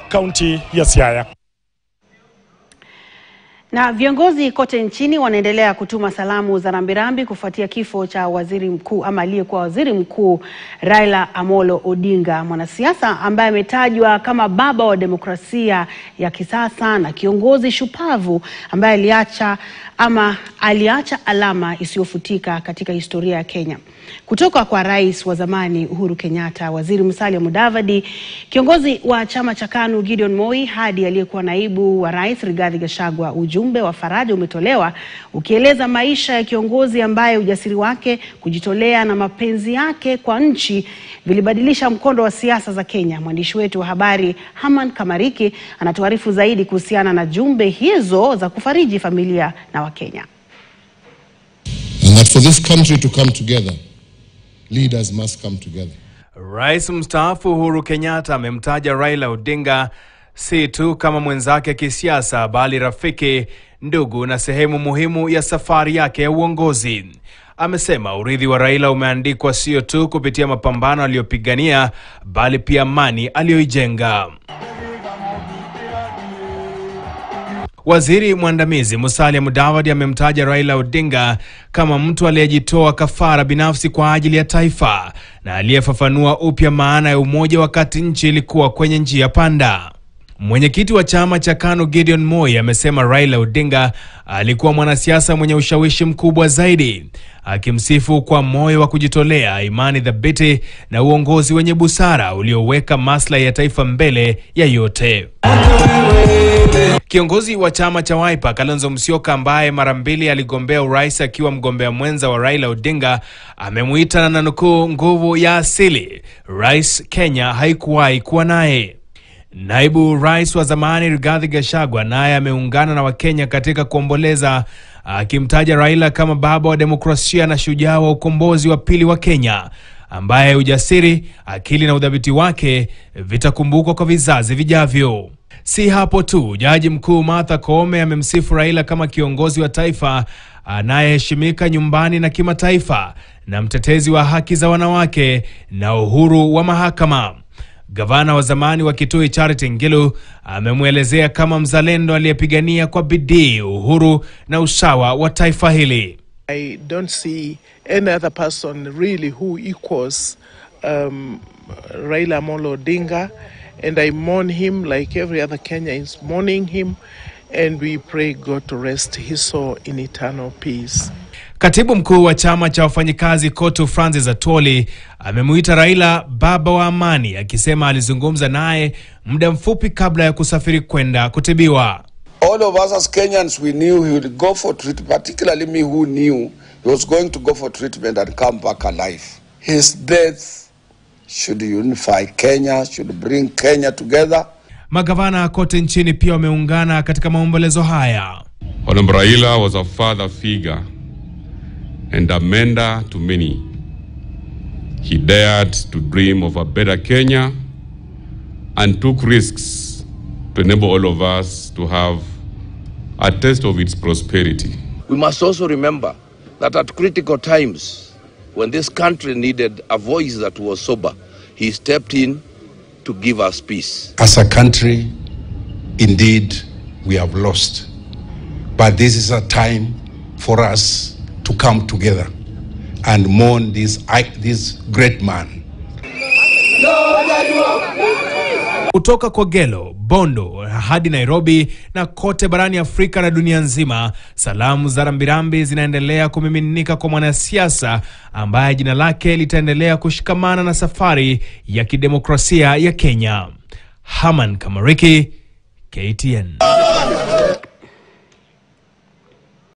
Kaunti ya Siaya. Na viongozi kote nchini wanaendelea kutuma salamu za rambirambi kufuatia kifo cha waziri mkuu ama aliyekuwa waziri mkuu Raila Amolo Odinga, mwanasiasa ambaye ametajwa kama baba wa demokrasia ya kisasa na kiongozi shupavu ambaye aliacha alama isiyofutika katika historia ya Kenya. Kutoka kwa rais wa zamani Uhuru Kenyatta, waziri Musalia Mudavadi, kiongozi wa chama cha KANU Gideon Moi hadi aliyekuwa naibu wa rais Rigathi Gachagua, ujumbe wa faraja umetolewa ukieleza maisha ya kiongozi ambaye ujasiri wake, kujitolea na mapenzi yake kwa nchi vilibadilisha mkondo wa siasa za Kenya. Mwandishi wetu wa habari Haman Kamariki anatuarifu zaidi kuhusiana na jumbe hizo za kufariji familia na Wakenya. And that for this country to come together, leaders must come together. Rais mstaafu Uhuru Kenyatta amemtaja Raila Odinga si tu kama mwenzake kisiasa bali rafiki, ndugu na sehemu muhimu ya safari yake ya uongozi. Amesema urithi wa Raila umeandikwa sio tu kupitia mapambano aliyopigania bali pia amani aliyoijenga. Waziri mwandamizi Musalia Mudavadi amemtaja Raila Odinga kama mtu aliyejitoa kafara binafsi kwa ajili ya taifa na aliyefafanua upya maana ya umoja wakati nchi ilikuwa kwenye njia panda. Mwenyekiti wa chama cha KANU Gideon Moi amesema Raila Odinga alikuwa mwanasiasa mwenye ushawishi mkubwa zaidi, akimsifu kwa moyo wa kujitolea, imani thabiti na uongozi wenye busara ulioweka maslahi ya taifa mbele ya yote. Kiongozi wa chama cha Wiper Kalonzo Musyoka, ambaye mara mbili aligombea urais akiwa mgombea mwenza wa Raila Odinga, amemuita na nanukuu nguvu ya asili rais Kenya haikuwahi kuwa naye. Naibu rais wa zamani Rigathi Gachagua naye ameungana na Wakenya katika kuomboleza, akimtaja Raila kama baba wa demokrasia na shujaa wa ukombozi wa pili wa Kenya, ambaye ujasiri, akili na udhabiti wake vitakumbukwa kwa vizazi vijavyo. Si hapo tu, Jaji Mkuu Martha Koome amemsifu Raila kama kiongozi wa taifa anayeheshimika nyumbani na kimataifa na mtetezi wa haki za wanawake na uhuru wa mahakama. Gavana wa zamani wa Kitui Charity Ngilu amemuelezea kama mzalendo aliyepigania kwa bidii uhuru na usawa wa taifa hili. I don't see any other person really who equals Raila Amolo Odinga, and I mourn him like every other Kenyan is mourning him, and we pray God to rest his soul in eternal peace. Katibu mkuu wa chama cha wafanyikazi KOTU Francis Atwoli amemuita Raila baba wa amani, akisema alizungumza naye muda mfupi kabla ya kusafiri kwenda kutibiwa. All of us as Kenyans, we knew he would go for treatment, particularly me who knew he was going to go for treatment and come back alive. His death should unify Kenya, should bring Kenya together. Magavana kote nchini pia wameungana katika maombolezo haya. Honorable Raila was a father figure and a mentor to many. He dared to dream of a better Kenya and took risks to enable all of us to have a taste of its prosperity. We must also remember that at critical times, when this country needed a voice that was sober, he stepped in to give us peace. As a country, indeed, we have lost. But this is a time for us to come together and mourn this great man. Kutoka Kogelo, Bondo hadi Nairobi na kote barani Afrika na dunia nzima, salamu za rambirambi zinaendelea kumiminika kwa mwanasiasa ambaye jina lake litaendelea kushikamana na safari ya kidemokrasia ya Kenya. Haman Kamariki, KTN.